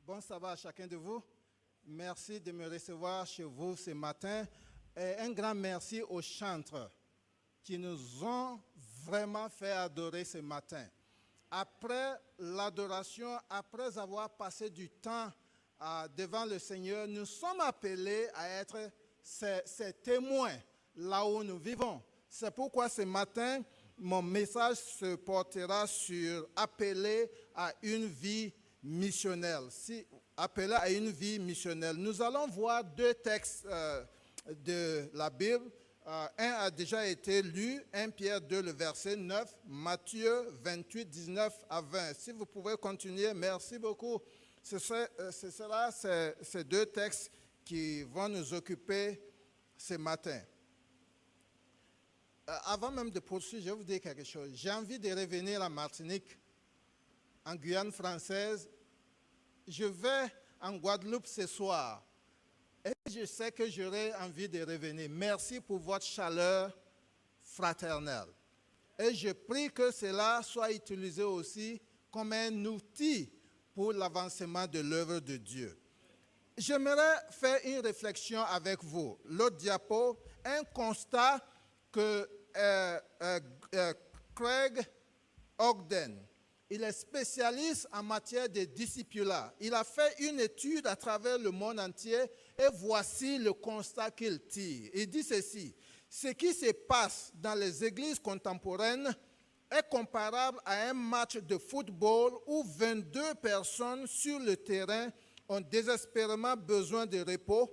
Bon sabbat à chacun de vous. Merci de me recevoir chez vous ce matin. Et un grand merci aux chantres qui nous ont vraiment fait adorer ce matin. Après l'adoration, après avoir passé du temps devant le Seigneur, nous sommes appelés à être ses témoins là où nous vivons. C'est pourquoi ce matin, mon message se portera sur appeler à une vie missionnelle. Appeler à une vie missionnelle. Nous allons voir deux textes de la Bible. Un a déjà été lu, 1 Pierre 2, le verset 9, Matthieu 28, 19 à 20. Si vous pouvez continuer, merci beaucoup. Ce sera ces deux textes qui vont nous occuper ce matin. Avant même de poursuivre, je vais vous dire quelque chose. J'ai envie de revenir à Martinique, en Guyane française. Je vais en Guadeloupe ce soir. Et je sais que j'aurai envie de revenir. Merci pour votre chaleur fraternelle. Et je prie que cela soit utilisé aussi comme un outil pour l'avancement de l'œuvre de Dieu. J'aimerais faire une réflexion avec vous. L'autre diapo, un constat que Craig Ogden, il est spécialiste en matière de discipulat. Il a fait une étude à travers le monde entier et voici le constat qu'il tire. Il dit ceci: ce qui se passe dans les églises contemporaines est comparable à un match de football où 22 personnes sur le terrain ont désespérément besoin de repos,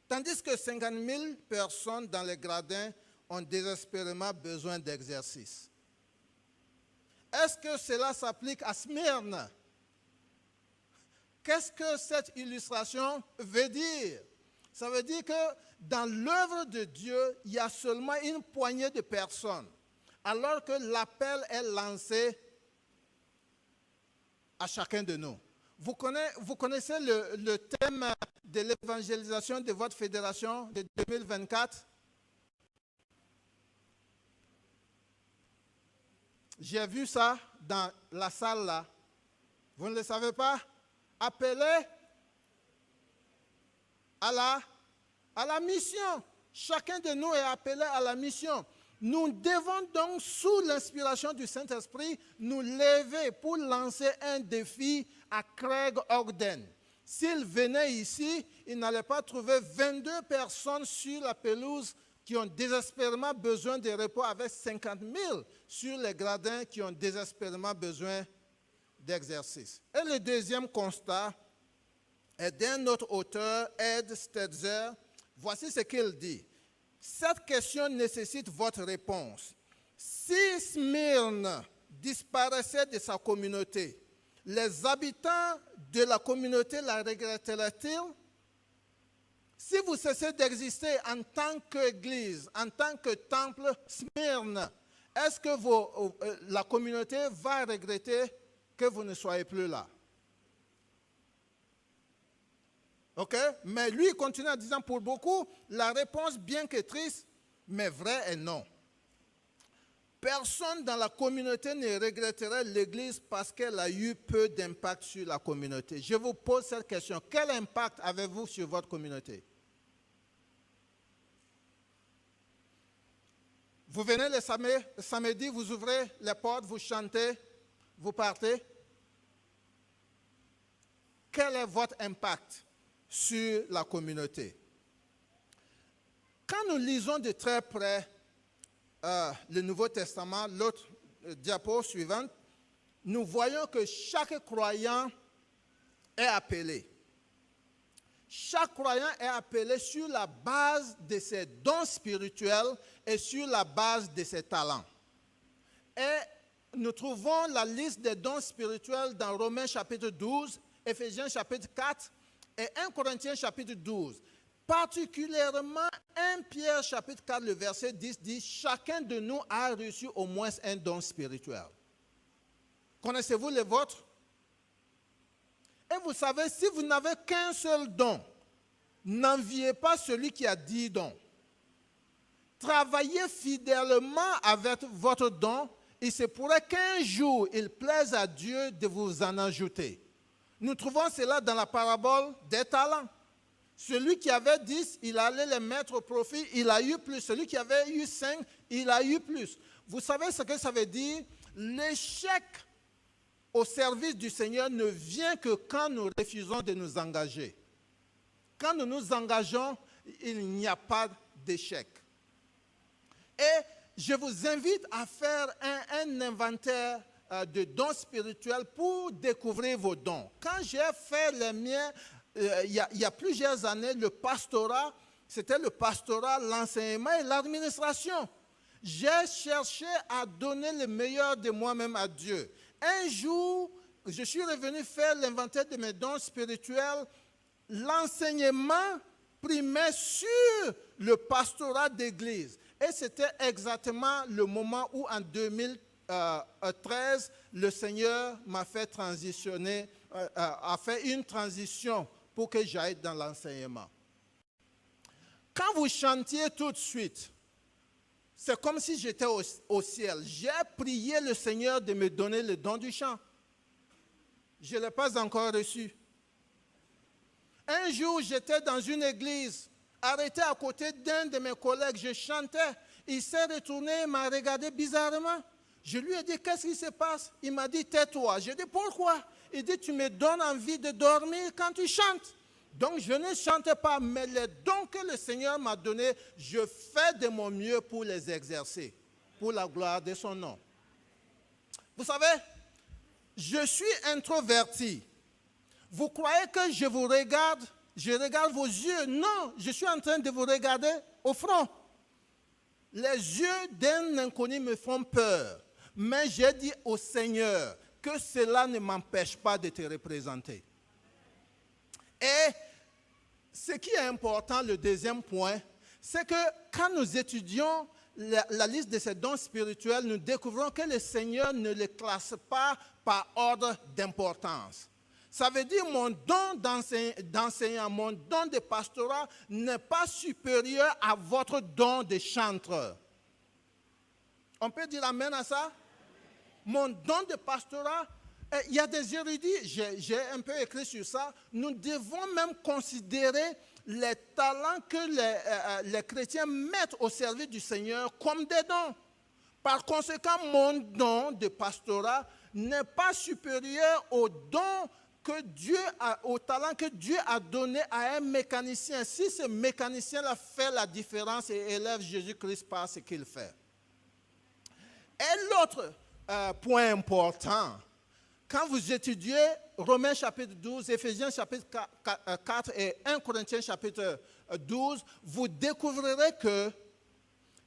tandis que 50 000 personnes dans les gradins ont désespérément besoin d'exercice. Est-ce que cela s'applique à Smyrne? Qu'est-ce que cette illustration veut dire? Ça veut dire que dans l'œuvre de Dieu, il y a seulement une poignée de personnes, alors que l'appel est lancé à chacun de nous. Vous connaissez le thème de l'évangélisation de votre fédération de 2024? J'ai vu ça dans la salle là. Vous ne le savez pas? Appelé à la mission. Chacun de nous est appelé à la mission. Nous devons donc, sous l'inspiration du Saint-Esprit, nous lever pour lancer un défi à Craig Ogden. S'il venait ici, il n'allait pas trouver 22 personnes sur la pelouse qui ont désespérément besoin de repos, avec 50 000 sur les gradins qui ont désespérément besoin d'exercice. Et le deuxième constat est d'un autre auteur, Ed Stetzer. Voici ce qu'il dit. Cette question nécessite votre réponse. Si Smyrne disparaissait de sa communauté, les habitants de la communauté la regretteraient-ils? Si vous cessez d'exister en tant qu'église, en tant que temple Smyrne, est-ce que la communauté va regretter que vous ne soyez plus là? OK? Mais lui, il continue en disant, pour beaucoup, la réponse, bien que triste, mais vraie, est non. Personne dans la communauté ne regretterait l'église parce qu'elle a eu peu d'impact sur la communauté. Je vous pose cette question. Quel impact avez-vous sur votre communauté? Vous venez le samedi, vous ouvrez les portes, vous chantez, vous partez. Quel est votre impact sur la communauté? Quand nous lisons de très près le Nouveau Testament, l'autre diapo suivante, nous voyons que chaque croyant est appelé. Chaque croyant est appelé sur la base de ses dons spirituels et sur la base de ses talents. Et nous trouvons la liste des dons spirituels dans Romains chapitre 12, Éphésiens chapitre 4 et 1 Corinthiens chapitre 12. Particulièrement 1 Pierre chapitre 4, le verset 10 dit « Chacun de nous a reçu au moins un don spirituel. » Connaissez-vous les vôtres? Et vous savez, si vous n'avez qu'un seul don, n'enviez pas celui qui a 10 dons. Travaillez fidèlement avec votre don. Il se pourrait qu'un jour, il plaise à Dieu de vous en ajouter. Nous trouvons cela dans la parabole des talents. Celui qui avait 10, il allait les mettre au profit, il a eu plus. Celui qui avait eu 5, il a eu plus. Vous savez ce que ça veut dire? L'échec au service du Seigneur ne vient que quand nous refusons de nous engager. Quand nous nous engageons, il n'y a pas d'échec. Et je vous invite à faire un inventaire de dons spirituels pour découvrir vos dons. Quand j'ai fait les miens, il y a plusieurs années, le pastorat, c'était le pastorat, l'enseignement et l'administration. J'ai cherché à donner le meilleur de moi-même à Dieu. Un jour, je suis revenu faire l'inventaire de mes dons spirituels. L'enseignement primait sur le pastorat d'église. Et c'était exactement le moment où, en 2013, le Seigneur m'a fait transitionner, a fait une transition pour que j'aille dans l'enseignement. Quand vous chantiez tout de suite, c'est comme si j'étais au ciel. J'ai prié le Seigneur de me donner le don du chant. Je ne l'ai pas encore reçu. Un jour, j'étais dans une église, arrêté à côté d'un de mes collègues, je chantais. Il s'est retourné, il m'a regardé bizarrement. Je lui ai dit, qu'est-ce qui se passe? Il m'a dit, tais-toi. J'ai dit, pourquoi? Il dit, tu me donnes envie de dormir quand tu chantes. Donc, je ne chantais pas, mais les dons que le Seigneur m'a donnés, je fais de mon mieux pour les exercer, pour la gloire de son nom. Vous savez, je suis introverti. Vous croyez que je vous regarde, je regarde vos yeux? Non, je suis en train de vous regarder au front. Les yeux d'un inconnu me font peur, mais j'ai dit au Seigneur que cela ne m'empêche pas de te représenter. Et ce qui est important, le deuxième point, c'est que quand nous étudions la liste de ces dons spirituels, nous découvrons que le Seigneur ne les classe pas par ordre d'importance. Ça veut dire mon don d'enseignant, mon don de pastorat n'est pas supérieur à votre don de chanteur. On peut dire amen à ça? Mon don de pastorat, il y a des érudits, j'ai un peu écrit sur ça, nous devons même considérer les talents que les chrétiens mettent au service du Seigneur comme des dons. Par conséquent, mon don de pastorat n'est pas supérieur au don au talent que Dieu a donné à un mécanicien. Si ce mécanicien-là fait la différence et élève Jésus-Christ par ce qu'il fait. Et l'autre point important, quand vous étudiez Romains chapitre 12, Éphésiens chapitre 4 et 1 Corinthiens chapitre 12, vous découvrirez que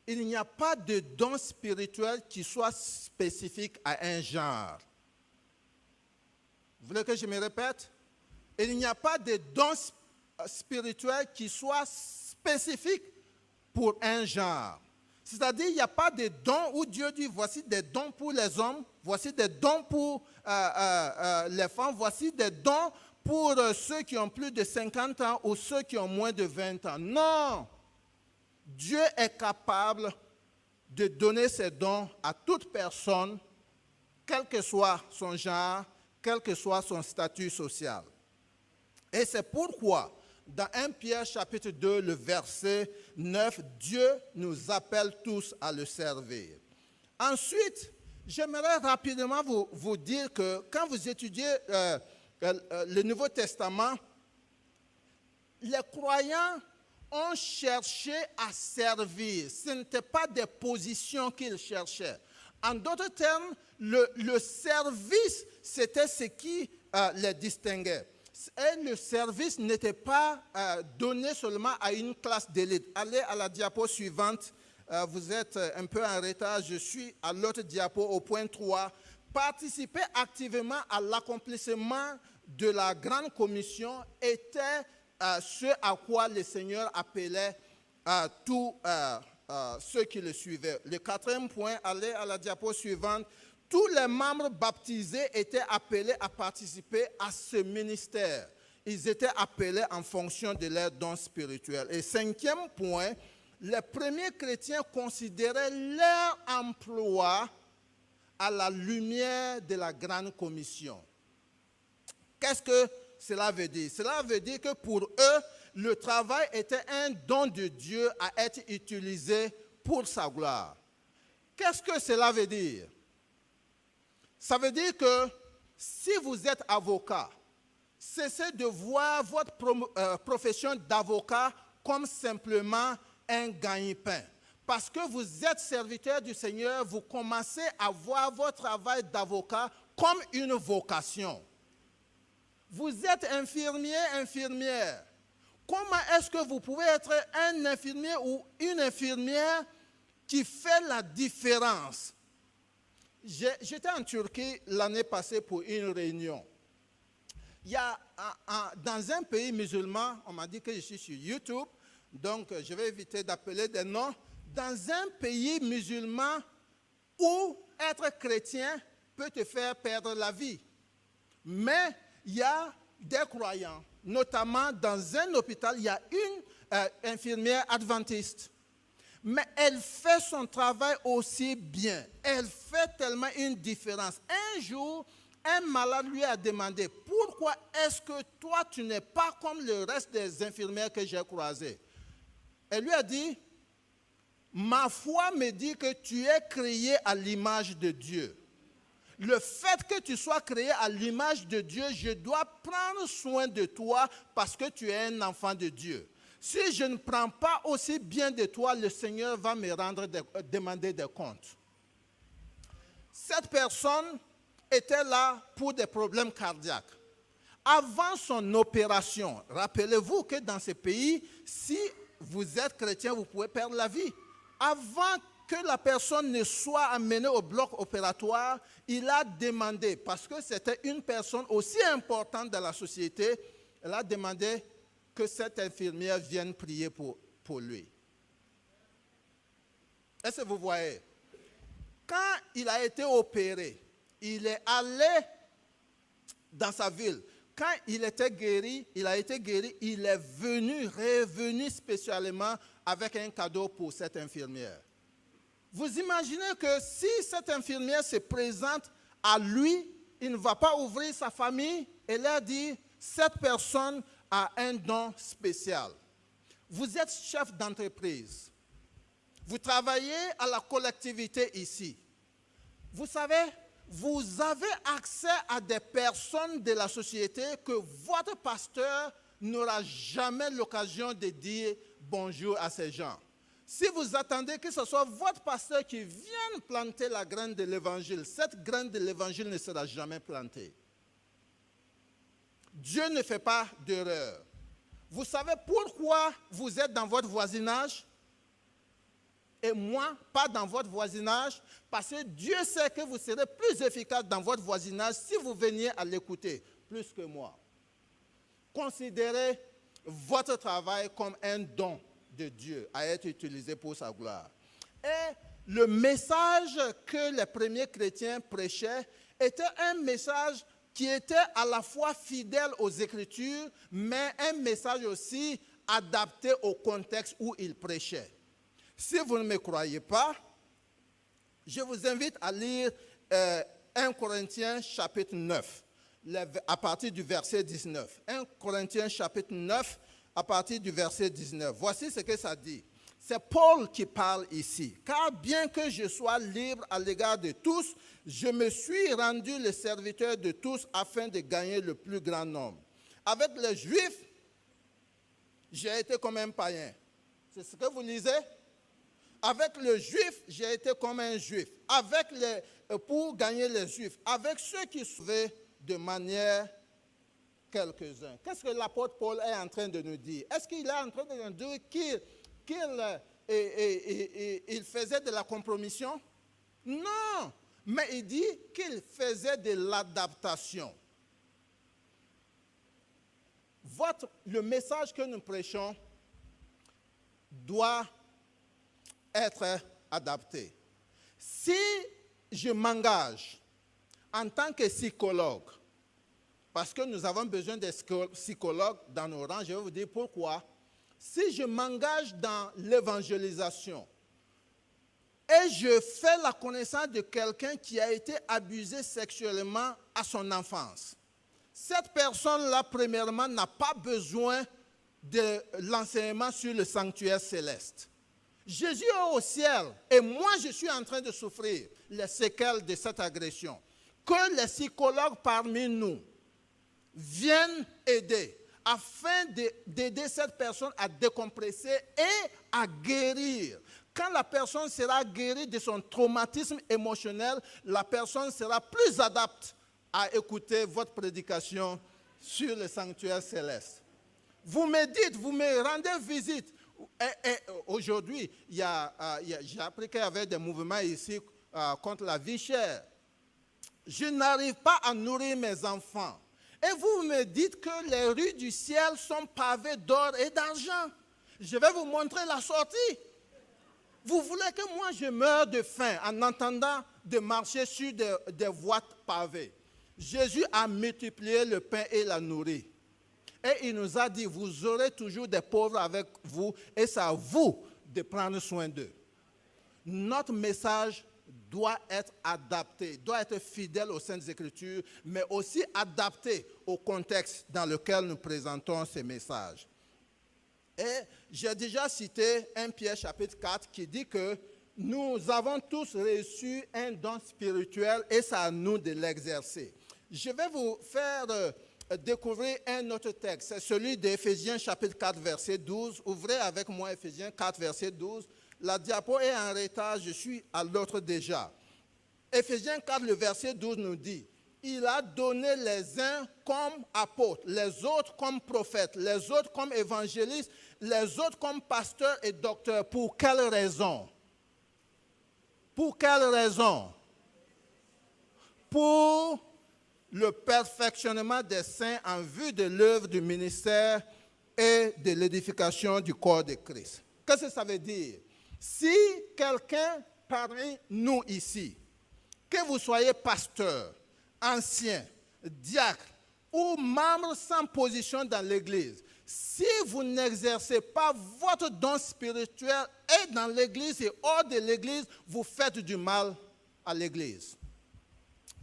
il n'y a pas de don spirituel qui soit spécifique à un genre. Vous voulez que je me répète? Il n'y a pas de don spirituel qui soit spécifique pour un genre. C'est-à-dire, il n'y a pas de dons où Dieu dit, voici des dons pour les hommes, voici des dons pour les femmes, voici des dons pour ceux qui ont plus de 50 ans ou ceux qui ont moins de 20 ans. Non! Dieu est capable de donner ses dons à toute personne, quel que soit son genre, quel que soit son statut social. Et c'est pourquoi, dans 1 Pierre chapitre 2, le verset 9, Dieu nous appelle tous à le servir. Ensuite, j'aimerais rapidement vous dire que quand vous étudiez le Nouveau Testament, les croyants ont cherché à servir. Ce n'était pas des positions qu'ils cherchaient. En d'autres termes, le service, c'était ce qui les distinguait. Et le service n'était pas donné seulement à une classe d'élite. Allez à la diapo suivante. Vous êtes un peu en retard. Je suis à l'autre diapo, au point 3. Participer activement à l'accomplissement de la grande commission était ce à quoi le Seigneur appelait tous ceux qui le suivaient. Le quatrième point, allez à la diapo suivante. Tous les membres baptisés étaient appelés à participer à ce ministère. Ils étaient appelés en fonction de leur don spirituel. Et cinquième point, les premiers chrétiens considéraient leur emploi à la lumière de la grande commission. Qu'est-ce que cela veut dire? Cela veut dire que pour eux, le travail était un don de Dieu à être utilisé pour sa gloire. Qu'est-ce que cela veut dire? Ça veut dire que si vous êtes avocat, cessez de voir votre profession d'avocat comme simplement un gagne-pain. Parce que vous êtes serviteur du Seigneur, vous commencez à voir votre travail d'avocat comme une vocation. Vous êtes infirmier, infirmière. Comment est-ce que vous pouvez être un infirmier ou une infirmière qui fait la différence? J'étais en Turquie l'année passée pour une réunion. Il y a dans un pays musulman, on m'a dit que je suis sur YouTube, donc je vais éviter d'appeler des noms. Dans un pays musulman où être chrétien peut te faire perdre la vie. Mais il y a des croyants, notamment dans un hôpital, il y a une infirmière adventiste. Mais elle fait son travail aussi bien. Elle fait tellement une différence. Un jour, un malade lui a demandé, pourquoi est-ce que toi, tu n'es pas comme le reste des infirmières que j'ai croisées? Elle lui a dit, ma foi me dit que tu es créé à l'image de Dieu. Le fait que tu sois créé à l'image de Dieu, je dois prendre soin de toi parce que tu es un enfant de Dieu. Si je ne prends pas aussi bien de toi, le Seigneur va me demander des comptes. Cette personne était là pour des problèmes cardiaques. Avant son opération, rappelez-vous que dans ce pays, si vous êtes chrétien, vous pouvez perdre la vie. Avant que la personne ne soit amenée au bloc opératoire, il a demandé, parce que c'était une personne aussi importante dans la société, il a demandé que cette infirmière vienne prier pour lui. Est-ce que vous voyez? Quand il a été opéré, il est allé dans sa ville. Quand il était guéri, il a été guéri, il est revenu spécialement avec un cadeau pour cette infirmière. Vous imaginez que si cette infirmière se présente à lui, il ne va pas ouvrir sa famille et leur dire, cette personne a un don spécial. Vous êtes chef d'entreprise. Vous travaillez à la collectivité ici. Vous savez, vous avez accès à des personnes de la société que votre pasteur n'aura jamais l'occasion de dire bonjour à ces gens. Si vous attendez que ce soit votre pasteur qui vienne planter la graine de l'évangile, cette graine de l'évangile ne sera jamais plantée. Dieu ne fait pas d'erreur. Vous savez pourquoi vous êtes dans votre voisinage et moi, pas dans votre voisinage? Parce que Dieu sait que vous serez plus efficace dans votre voisinage si vous veniez à l'écouter, plus que moi. Considérez votre travail comme un don de Dieu à être utilisé pour sa gloire. Et le message que les premiers chrétiens prêchaient était un message qui était à la fois fidèle aux Écritures, mais un message aussi adapté au contexte où ils prêchaient. Si vous ne me croyez pas, je vous invite à lire 1 Corinthiens chapitre 9, à partir du verset 19. 1 Corinthiens chapitre 9, à partir du verset 19. Voici ce que ça dit. C'est Paul qui parle ici. Car bien que je sois libre à l'égard de tous, je me suis rendu le serviteur de tous afin de gagner le plus grand nombre. Avec les Juifs, j'ai été comme un païen. C'est ce que vous lisez? Avec le Juif, j'ai été comme un Juif. Pour gagner les Juifs. Avec ceux qui sauvaient de manière quelques-uns. Qu'est-ce que l'apôtre Paul est en train de nous dire? Est-ce qu'il est en train de nous dire qu'il faisait de la compromission? Non, mais il dit qu'il faisait de l'adaptation. Le message que nous prêchons doit être adapté. Si je m'engage en tant que psychologue, parce que nous avons besoin de psychologues dans nos rangs, je vais vous dire pourquoi. Si je m'engage dans l'évangélisation et je fais la connaissance de quelqu'un qui a été abusé sexuellement à son enfance, cette personne-là, premièrement, n'a pas besoin de l'enseignement sur le sanctuaire céleste. Jésus est au ciel et moi, je suis en train de souffrir les séquelles de cette agression. Que les psychologues parmi nous viennent aider afin d'aider cette personne à décompresser et à guérir. Quand la personne sera guérie de son traumatisme émotionnel, la personne sera plus adapte à écouter votre prédication sur le sanctuaire céleste. Vous me dites, vous me rendez visite. Et aujourd'hui, j'ai appris qu'il y avait des mouvements ici contre la vie chère. Je n'arrive pas à nourrir mes enfants. Et vous me dites que les rues du ciel sont pavées d'or et d'argent. Je vais vous montrer la sortie. Vous voulez que moi je meure de faim en entendant de marcher sur des voies pavées. Jésus a multiplié le pain et la nourriture. Et il nous a dit, vous aurez toujours des pauvres avec vous et c'est à vous de prendre soin d'eux. Notre message doit être adapté, doit être fidèle aux Saintes Écritures, mais aussi adapté au contexte dans lequel nous présentons ces messages. Et j'ai déjà cité 1 Pierre chapitre 4 qui dit que nous avons tous reçu un don spirituel et c'est à nous de l'exercer. Je vais vous faire découvrir un autre texte, c'est celui d'Éphésiens chapitre 4 verset 12. Ouvrez avec moi Éphésiens 4 verset 12. La diapo est en retard, je suis à l'autre déjà. Éphésiens 4, le verset 12 nous dit, il a donné les uns comme apôtres, les autres comme prophètes, les autres comme évangélistes, les autres comme pasteurs et docteurs. Pour quelle raison? Pour quelle raison? Pour le perfectionnement des saints en vue de l'œuvre du ministère et de l'édification du corps de Christ. Qu'est-ce que ça veut dire? Si quelqu'un parmi nous ici, que vous soyez pasteur, ancien, diacre ou membre sans position dans l'Église, si vous n'exercez pas votre don spirituel et dans l'Église et hors de l'Église, vous faites du mal à l'Église.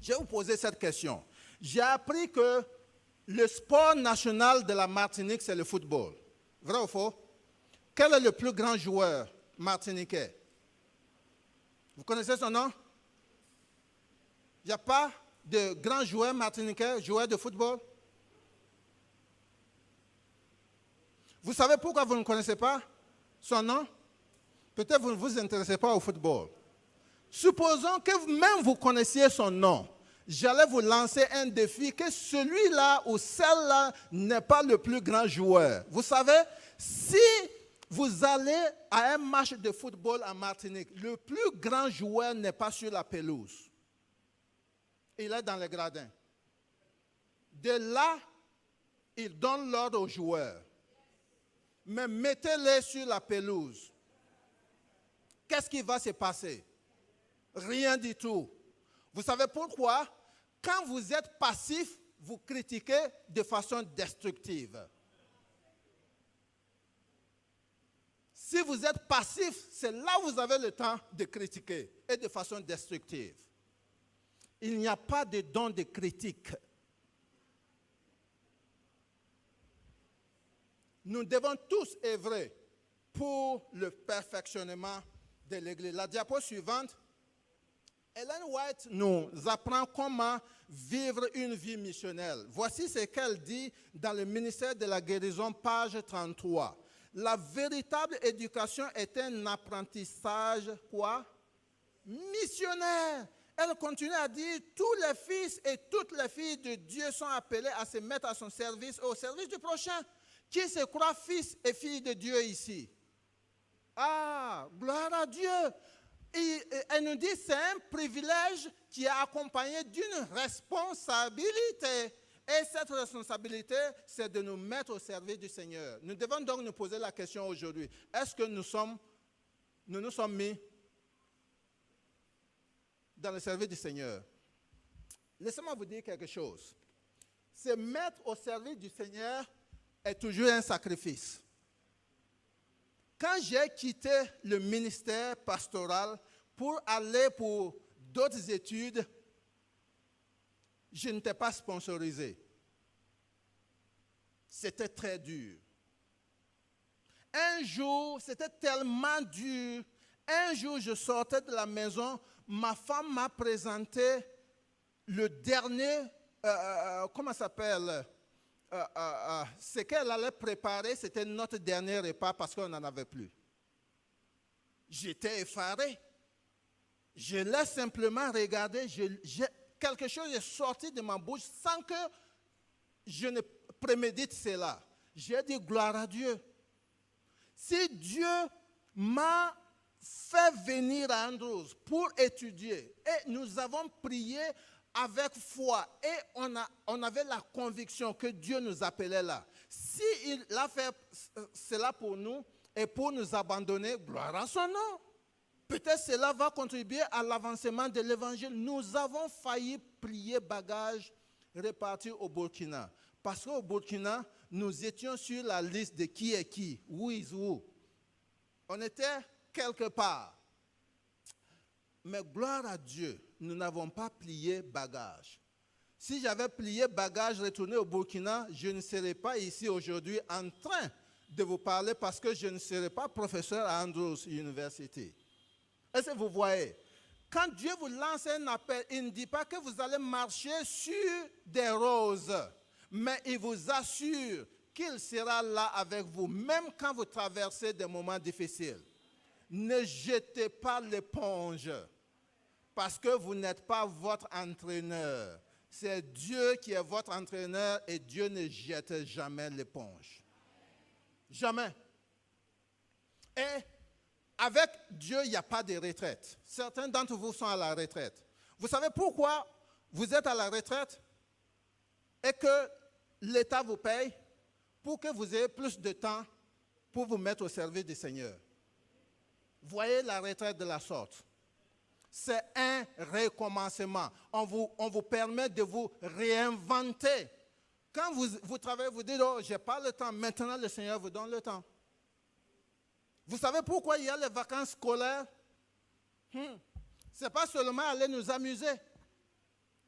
Je vais vous poser cette question. J'ai appris que le sport national de la Martinique, c'est le football. Vrai ou faux? Quel est le plus grand joueur martiniquais? Vous connaissez son nom? Il n'y a pas de grand joueur martiniquais, joueur de football? Vous savez pourquoi vous ne connaissez pas son nom? Peut-être vous ne vous intéressez pas au football. Supposons que même vous connaissiez son nom. J'allais vous lancer un défi que celui-là ou celle-là n'est pas le plus grand joueur. Vous savez, si vous allez à un match de football en Martinique, le plus grand joueur n'est pas sur la pelouse. Il est dans les gradins. De là, il donne l'ordre aux joueurs. Mais mettez-les sur la pelouse. Qu'est-ce qui va se passer? Rien du tout. Vous savez pourquoi? Quand vous êtes passif, vous critiquez de façon destructive. Si vous êtes passif, c'est là où vous avez le temps de critiquer et de façon destructive. Il n'y a pas de don de critique. Nous devons tous œuvrer pour le perfectionnement de l'Église. La diapo suivante, Ellen White nous apprend comment vivre une vie missionnelle. Voici ce qu'elle dit dans le ministère de la guérison, page 33. La véritable éducation est un apprentissage, quoi? Missionnaire. Elle continue à dire, tous les fils et toutes les filles de Dieu sont appelés à se mettre à son service, au service du prochain. Qui se croit fils et fille de Dieu ici? Ah, gloire à Dieu. Et elle nous dit que c'est un privilège qui est accompagné d'une responsabilité. Et cette responsabilité, c'est de nous mettre au service du Seigneur. Nous devons donc nous poser la question aujourd'hui. Est-ce que nous nous sommes mis dans le service du Seigneur? Laissez-moi vous dire quelque chose. Se mettre au service du Seigneur est toujours un sacrifice. Quand j'ai quitté le ministère pastoral pour aller pour d'autres études, je n'étais pas sponsorisé. c'était très dur. Un jour, c'était tellement dur. Un jour, je sortais de la maison, ma femme m'a présenté le dernier, comment ça s'appelle, ce qu'elle allait préparer, c'était notre dernier repas parce qu'on n'en avait plus. J'étais effaré. Je l'ai simplement regardé, quelque chose est sorti de ma bouche sans que je ne prémédite cela. J'ai dit gloire à Dieu. Si Dieu m'a fait venir à Andrews pour étudier, et nous avons prié avec foi, et on avait la conviction que Dieu nous appelait là. S'il a fait cela pour nous et pour nous abandonner, gloire à son nom. Peut-être cela va contribuer à l'avancement de l'évangile. Nous avons failli plier bagages, repartir au Burkina. Parce qu'au Burkina, nous étions sur la liste de qui est qui, who is who. On était quelque part. Mais gloire à Dieu, nous n'avons pas plié bagages. Si j'avais plié bagages, retourné au Burkina, je ne serais pas ici aujourd'hui en train de vous parler parce que je ne serais pas professeur à Andrews University. Est-ce que vous voyez? Quand Dieu vous lance un appel, il ne dit pas que vous allez marcher sur des roses, mais il vous assure qu'il sera là avec vous, même quand vous traversez des moments difficiles. Ne jetez pas l'éponge, parce que vous n'êtes pas votre entraîneur. C'est Dieu qui est votre entraîneur et Dieu ne jette jamais l'éponge. Jamais. Et avec Dieu, il n'y a pas de retraite. Certains d'entre vous sont à la retraite. Vous savez pourquoi vous êtes à la retraite et que l'État vous paye? Pour que vous ayez plus de temps pour vous mettre au service du Seigneur. Voyez la retraite de la sorte. C'est un recommencement. On vous permet de vous réinventer. Quand vous travaillez, vous dites, oh, je n'ai pas le temps. Maintenant, le Seigneur vous donne le temps. Vous savez pourquoi il y a les vacances scolaires? Ce n'est pas seulement aller nous amuser.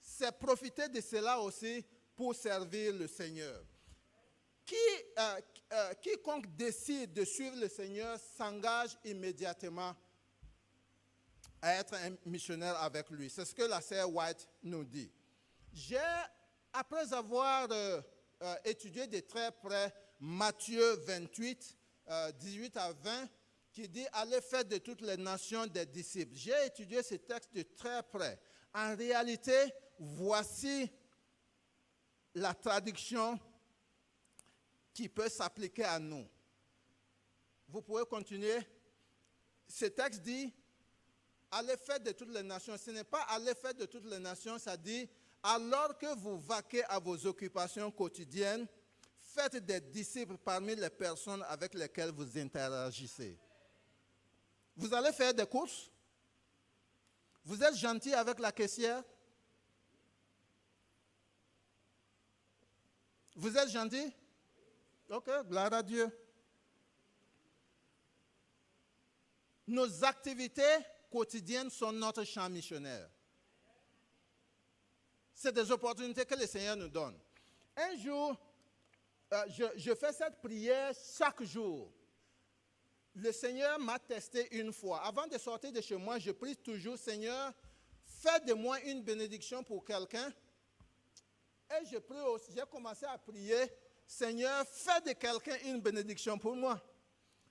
C'est profiter de cela aussi pour servir le Seigneur. Quiconque décide de suivre le Seigneur s'engage immédiatement à être un missionnaire avec lui. C'est ce que la sœur White nous dit. Après avoir étudié de très près Matthieu 28, 18 à 20, qui dit « Allez faire de toutes les nations des disciples ». J'ai étudié ce texte de très près. En réalité, voici la traduction qui peut s'appliquer à nous. Vous pouvez continuer. Ce texte dit « Allez faire de toutes les nations ». Ce n'est pas « Allez faire de toutes les nations », ça dit « Alors que vous vaquez à vos occupations quotidiennes, faites des disciples parmi les personnes avec lesquelles vous interagissez. » Vous allez faire des courses? Vous êtes gentil avec la caissière? Vous êtes gentil? Ok, gloire à Dieu. Nos activités quotidiennes sont notre champ missionnaire. C'est des opportunités que le Seigneur nous donne. Un jour, je fais cette prière chaque jour. Le Seigneur m'a testé une fois. Avant de sortir de chez moi, je prie toujours, Seigneur, fais de moi une bénédiction pour quelqu'un. Et je prie aussi, j'ai commencé à prier, Seigneur, fais de quelqu'un une bénédiction pour moi.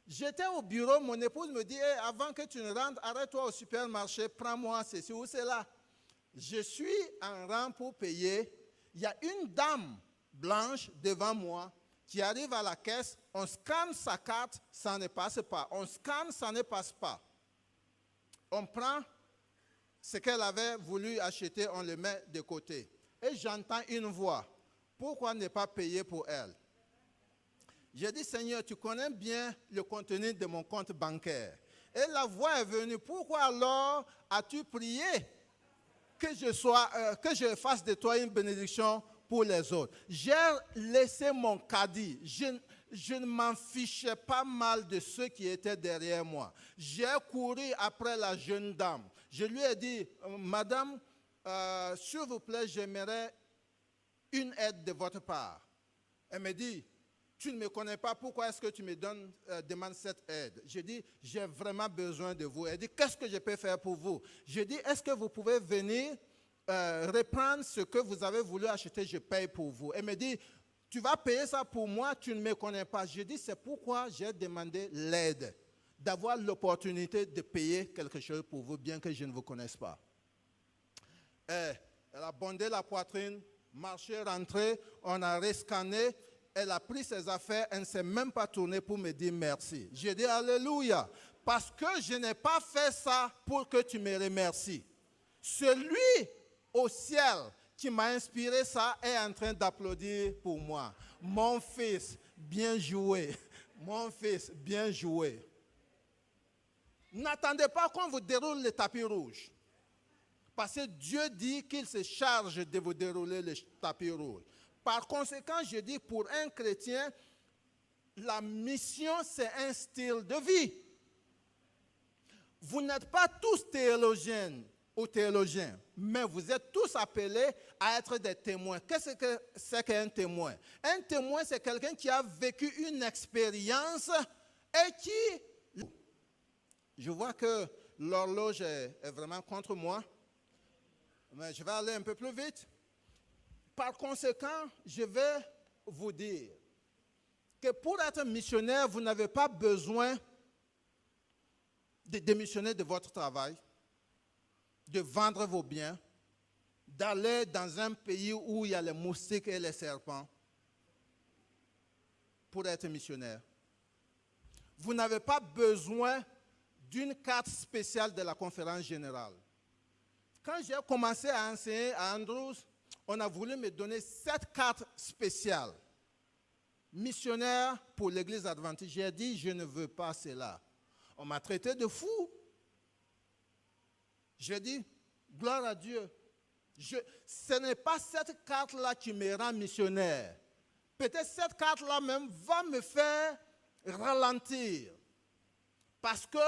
J'étais au bureau, mon épouse me dit, hey, avant que tu ne rentres, arrête-toi au supermarché, prends-moi ceci ou cela. Je suis en rang pour payer. Il y a une dame blanche devant moi qui arrive à la caisse, on scanne sa carte, ça ne passe pas. On scanne, ça ne passe pas. On prend ce qu'elle avait voulu acheter, on le met de côté. Et j'entends une voix. Pourquoi ne pas payer pour elle? J'ai dit, Seigneur, tu connais bien le contenu de mon compte bancaire. Et la voix est venue. Pourquoi alors as-tu prié que je fasse de toi une bénédiction pour les autres? J'ai laissé mon caddie. Je ne m'en fichais pas mal de ceux qui étaient derrière moi. J'ai couru après la jeune dame. Je lui ai dit, Madame, s'il vous plaît, j'aimerais une aide de votre part. Elle me dit, tu ne me connais pas, pourquoi est-ce que tu me demandes cette aide? Je dis, j'ai vraiment besoin de vous. Elle dit, qu'est-ce que je peux faire pour vous? Je dis, est-ce que vous pouvez venir reprendre ce que vous avez voulu acheter, je paye pour vous. Elle me dit, tu vas payer ça pour moi, tu ne me connais pas. Je dis, c'est pourquoi j'ai demandé l'aide, d'avoir l'opportunité de payer quelque chose pour vous, bien que je ne vous connaisse pas. Elle a bondé la poitrine, marché, rentré, on a rescanné, elle a pris ses affaires, elle ne s'est même pas tournée pour me dire merci. J'ai dit alléluia, parce que je n'ai pas fait ça pour que tu me remercies. Celui au ciel qui m'a inspiré ça est en train d'applaudir pour moi. Mon fils, bien joué. Mon fils, bien joué. N'attendez pas qu'on vous déroule le tapis rouge. Parce que Dieu dit qu'il se charge de vous dérouler le tapis rouge. Par conséquent, je dis pour un chrétien, la mission, c'est un style de vie. Vous n'êtes pas tous théologiens ou théologiens, mais vous êtes tous appelés à être des témoins. Qu'est-ce que c'est qu'un témoin? Un témoin, c'est quelqu'un qui a vécu une expérience et qui... Je vois que l'horloge est vraiment contre moi, mais je vais aller un peu plus vite. Par conséquent, je vais vous dire que pour être missionnaire, vous n'avez pas besoin de démissionner de votre travail, de vendre vos biens, d'aller dans un pays où il y a les moustiques et les serpents pour être missionnaire. Vous n'avez pas besoin d'une carte spéciale de la conférence générale. Quand j'ai commencé à enseigner à Andrews, on a voulu me donner 7 cartes spéciales. Missionnaire pour l'église adventiste. J'ai dit, je ne veux pas cela. On m'a traité de fou. J'ai dit, gloire à Dieu. Ce n'est pas cette carte-là qui me rend missionnaire. Peut-être cette carte-là même va me faire ralentir. Parce que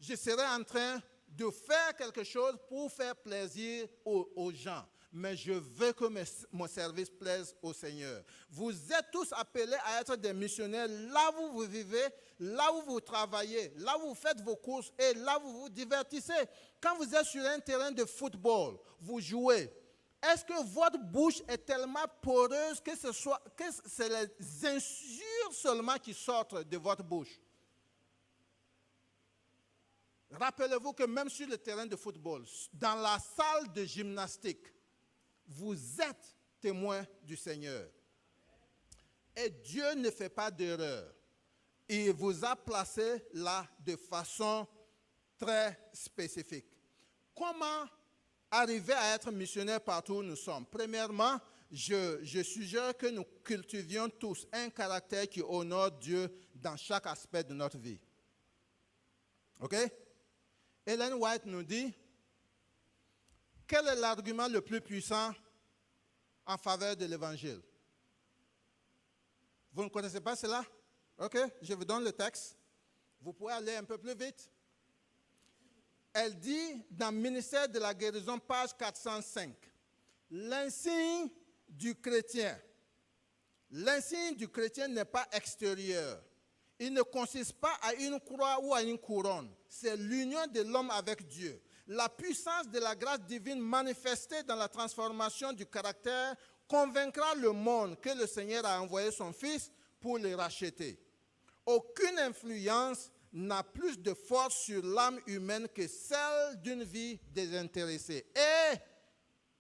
je serai en train de faire quelque chose pour faire plaisir aux gens. Mais je veux que mon service plaise au Seigneur. Vous êtes tous appelés à être des missionnaires là où vous vivez, là où vous travaillez, là où vous faites vos courses et là où vous vous divertissez. Quand vous êtes sur un terrain de football, vous jouez. Est-ce que votre bouche est tellement poreuse que c'est les injures seulement qui sortent de votre bouche? Rappelez-vous que même sur le terrain de football, dans la salle de gymnastique, vous êtes témoin du Seigneur. Et Dieu ne fait pas d'erreur. Il vous a placé là de façon très spécifique. Comment arriver à être missionnaire partout où nous sommes? Premièrement, je suggère que nous cultivions tous un caractère qui honore Dieu dans chaque aspect de notre vie. OK? Ellen White nous dit, quel est l'argument le plus puissant en faveur de l'Évangile? Vous ne connaissez pas cela? OK, je vous donne le texte. Vous pouvez aller un peu plus vite. Elle dit dans Ministère de la guérison, page 405, l'insigne du chrétien n'est pas extérieur. Il ne consiste pas à une croix ou à une couronne. C'est l'union de l'homme avec Dieu. La puissance de la grâce divine manifestée dans la transformation du caractère convaincra le monde que le Seigneur a envoyé son Fils pour le racheter. Aucune influence n'a plus de force sur l'âme humaine que celle d'une vie désintéressée. Et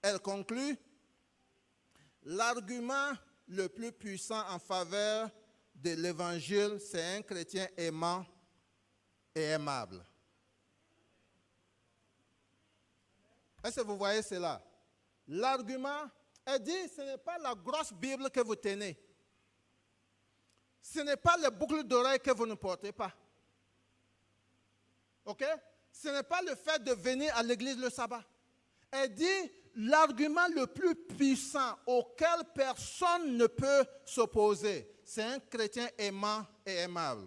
elle conclut, l'argument le plus puissant en faveur de l'Évangile, c'est un chrétien aimant et aimable. Est-ce que vous voyez cela? L'argument, elle dit, ce n'est pas la grosse Bible que vous tenez. Ce n'est pas les boucles d'oreilles que vous ne portez pas. OK? Ce n'est pas le fait de venir à l'église le sabbat. Elle dit, l'argument le plus puissant auquel personne ne peut s'opposer, c'est un chrétien aimant et aimable.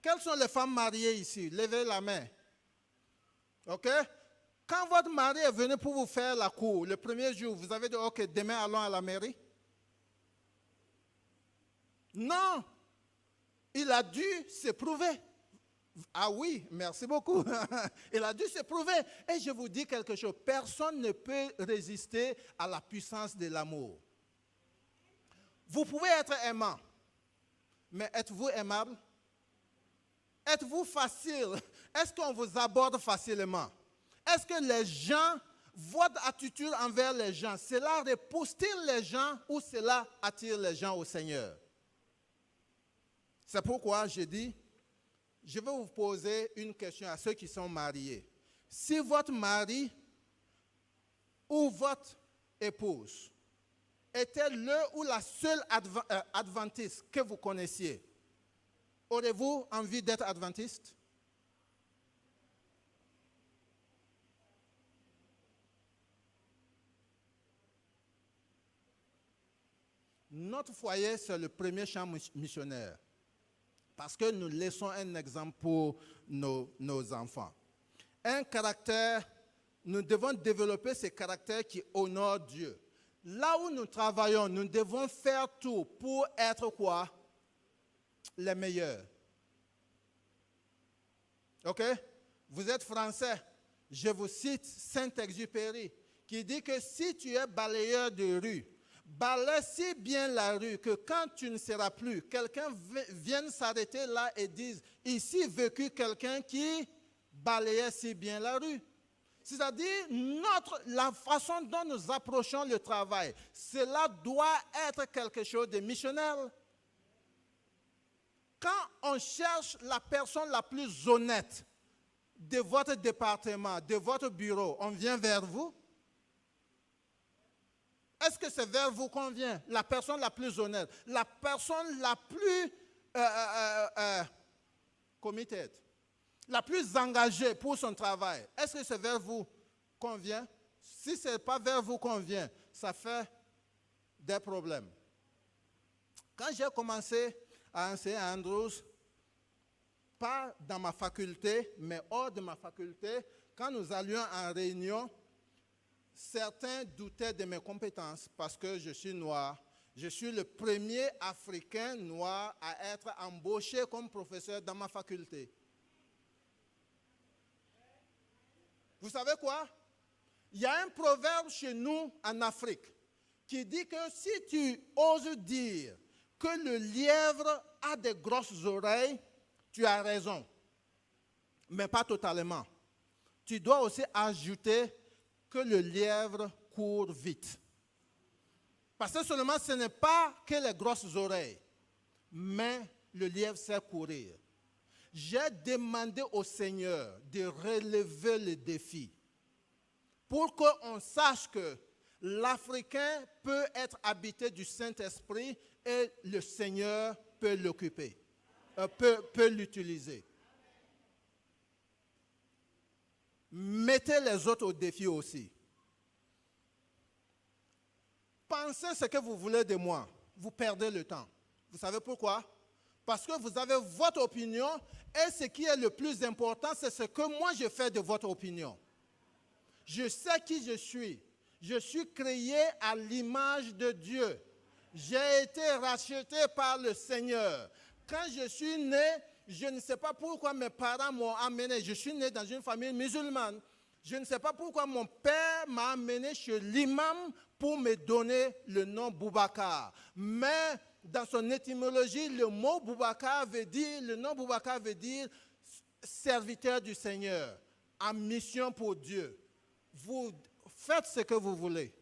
Quelles sont les femmes mariées ici? Levez la main. OK? Quand votre mari est venu pour vous faire la cour, le premier jour, vous avez dit, OK, demain allons à la mairie? Non, il a dû s'éprouver. Ah oui, merci beaucoup. Il a dû s'éprouver. Et je vous dis quelque chose, personne ne peut résister à la puissance de l'amour. Vous pouvez être aimant, mais êtes-vous aimable? Êtes-vous facile? Est-ce qu'on vous aborde facilement? Est-ce que les gens, votre attitude envers les gens, cela repousse-t-il les gens ou cela attire les gens au Seigneur? C'est pourquoi je dis, je vais vous poser une question à ceux qui sont mariés. Si votre mari ou votre épouse était le ou la seule adventiste que vous connaissiez, aurez-vous envie d'être adventiste? Notre foyer, c'est le premier champ missionnaire. Parce que nous laissons un exemple pour nos enfants. Un caractère, nous devons développer ces caractères qui honorent Dieu. Là où nous travaillons, nous devons faire tout pour être quoi? Les meilleurs. OK? Vous êtes français. Je vous cite Saint-Exupéry qui dit que si tu es balayeur de rue, balaie si bien la rue que quand tu ne seras plus, quelqu'un vienne s'arrêter là et dise, ici vécut quelqu'un qui balayait si bien la rue. C'est-à-dire, la façon dont nous approchons le travail, cela doit être quelque chose de missionnaire. Quand on cherche la personne la plus honnête de votre département, de votre bureau, on vient vers vous? Est-ce que c'est vers vous qu'on vient? La personne la plus honnête, la personne la plus committed, la plus engagée pour son travail. Est-ce que c'est vers vous qu'on vient? Si ce n'est pas vers vous qu'on vient, ça fait des problèmes. Quand j'ai commencé à enseigner à Andrews, pas dans ma faculté, mais hors de ma faculté, quand nous allions en réunion, certains doutaient de mes compétences parce que je suis noir. Je suis le premier Africain noir à être embauché comme professeur dans ma faculté. Vous savez quoi? Il y a un proverbe chez nous en Afrique qui dit que si tu oses dire que le lièvre a des grosses oreilles, tu as raison, mais pas totalement. Tu dois aussi ajouter que le lièvre court vite. Parce que seulement ce n'est pas que les grosses oreilles, mais le lièvre sait courir. J'ai demandé au Seigneur de relever le défi pour qu'on sache que l'Africain peut être habité du Saint-Esprit et le Seigneur peut l'occuper, peut l'utiliser. Mettez les autres au défi aussi. Pensez ce que vous voulez de moi. Vous perdez le temps. Vous savez pourquoi? Parce que vous avez votre opinion et ce qui est le plus important, c'est ce que moi je fais de votre opinion. Je sais qui je suis. Je suis créé à l'image de Dieu. J'ai été racheté par le Seigneur. Quand je suis né, je ne sais pas pourquoi mes parents m'ont amené. Je suis né dans une famille musulmane. Je ne sais pas pourquoi mon père m'a amené chez l'imam pour me donner le nom Boubacar. Mais dans son étymologie, le mot Boubacar veut dire, le nom Boubacar veut dire serviteur du Seigneur, en mission pour Dieu. Vous faites ce que vous voulez.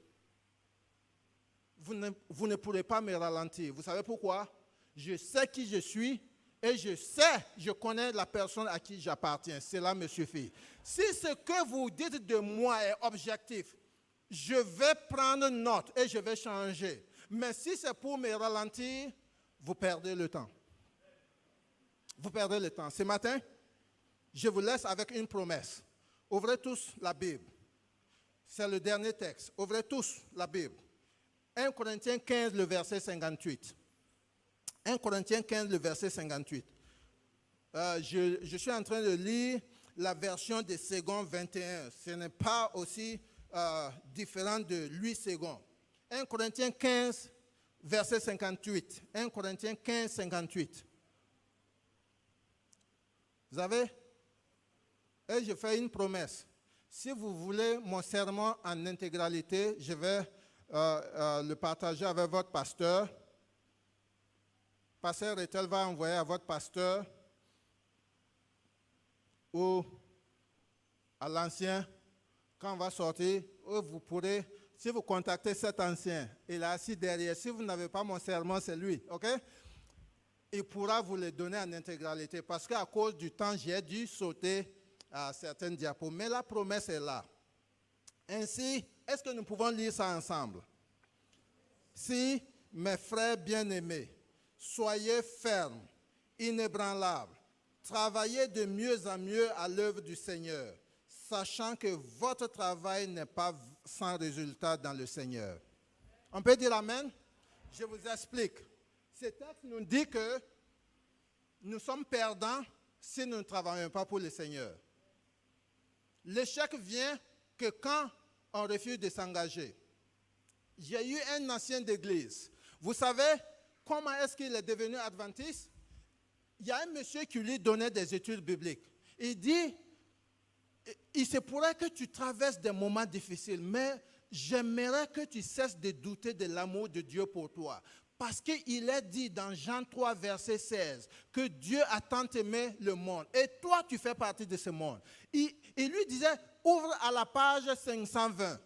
Vous ne pourrez pas me ralentir. Vous savez pourquoi? Je sais qui je suis et je connais la personne à qui j'appartiens. Cela me suffit. Si ce que vous dites de moi est objectif, je vais prendre note et je vais changer. Mais si c'est pour me ralentir, vous perdez le temps. Vous perdez le temps. Ce matin, je vous laisse avec une promesse. Ouvrez tous la Bible. C'est le dernier texte. Ouvrez tous la Bible. 1 Corinthiens 15, le verset 58. 1 Corinthiens 15, le verset 58. Je suis en train de lire la version de Second 21. Ce n'est pas aussi différent de Louis II. 1 Corinthiens 15, verset 58. 1 Corinthiens 15, 58. Vous avez? Et je fais une promesse. Si vous voulez mon sermon en intégralité, je vais le partager avec votre pasteur. Pasteur Rethel va envoyer à votre pasteur ou à l'ancien, quand on va sortir, vous pourrez, si vous contactez cet ancien, il est assis derrière. Si vous n'avez pas mon sermon, c'est lui, ok? Il pourra vous le donner en intégralité parce qu'à cause du temps, j'ai dû sauter à certaines diapos. Mais la promesse est là. Ainsi, est-ce que nous pouvons lire ça ensemble? Si, mes frères bien-aimés, soyez fermes, inébranlables, travaillez de mieux en mieux à l'œuvre du Seigneur, sachant que votre travail n'est pas sans résultat dans le Seigneur. On peut dire Amen? Je vous explique. Ce texte nous dit que nous sommes perdants si nous ne travaillons pas pour le Seigneur. L'échec vient que quand on refuse de s'engager. J'ai eu un ancien d'église. Vous savez comment est-ce qu'il est devenu adventiste? Il y a un monsieur qui lui donnait des études bibliques. Il dit, il se pourrait que tu traverses des moments difficiles, mais j'aimerais que tu cesses de douter de l'amour de Dieu pour toi. Parce qu'il est dit dans Jean 3, verset 16, que Dieu a tant aimé le monde. Et toi, tu fais partie de ce monde. Il lui disait, ouvre à la page 520.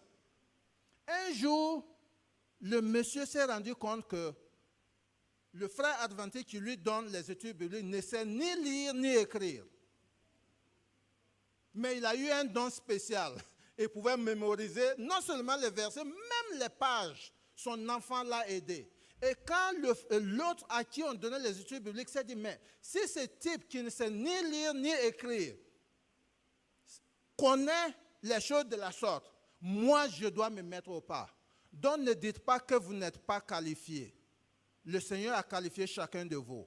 Un jour, le monsieur s'est rendu compte que le frère adventiste qui lui donne les études bibliques ne sait ni lire ni écrire. Mais il a eu un don spécial. Il pouvait mémoriser non seulement les versets, même les pages. Son enfant l'a aidé. Et quand l'autre à qui on donnait les études bibliques s'est dit, mais si ce type qui ne sait ni lire ni écrire connaît les choses de la sorte, moi je dois me mettre au pas. Donc ne dites pas que vous n'êtes pas qualifié. Le Seigneur a qualifié chacun de vous.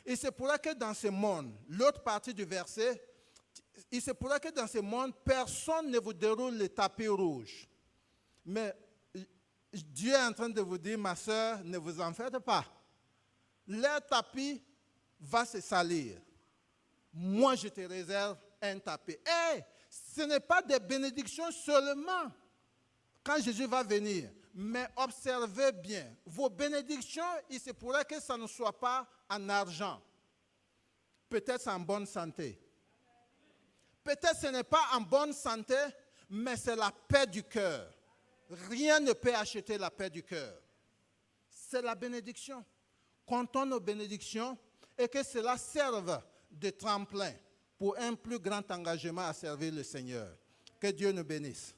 Il se pourrait que dans ce monde, l'autre partie du verset, il se pourrait que dans ce monde, personne ne vous déroule le tapis rouge. Mais Dieu est en train de vous dire, ma soeur, ne vous en faites pas. Leur tapis va se salir. Moi, je te réserve un tapis. Et ce n'est pas des bénédictions seulement quand Jésus va venir. Mais observez bien, vos bénédictions, il se pourrait que ça ne soit pas en argent. Peut-être en bonne santé. Peut-être ce n'est pas en bonne santé, mais c'est la paix du cœur. Rien ne peut acheter la paix du cœur. C'est la bénédiction. Comptons nos bénédictions et que cela serve de tremplin pour un plus grand engagement à servir le Seigneur. Que Dieu nous bénisse.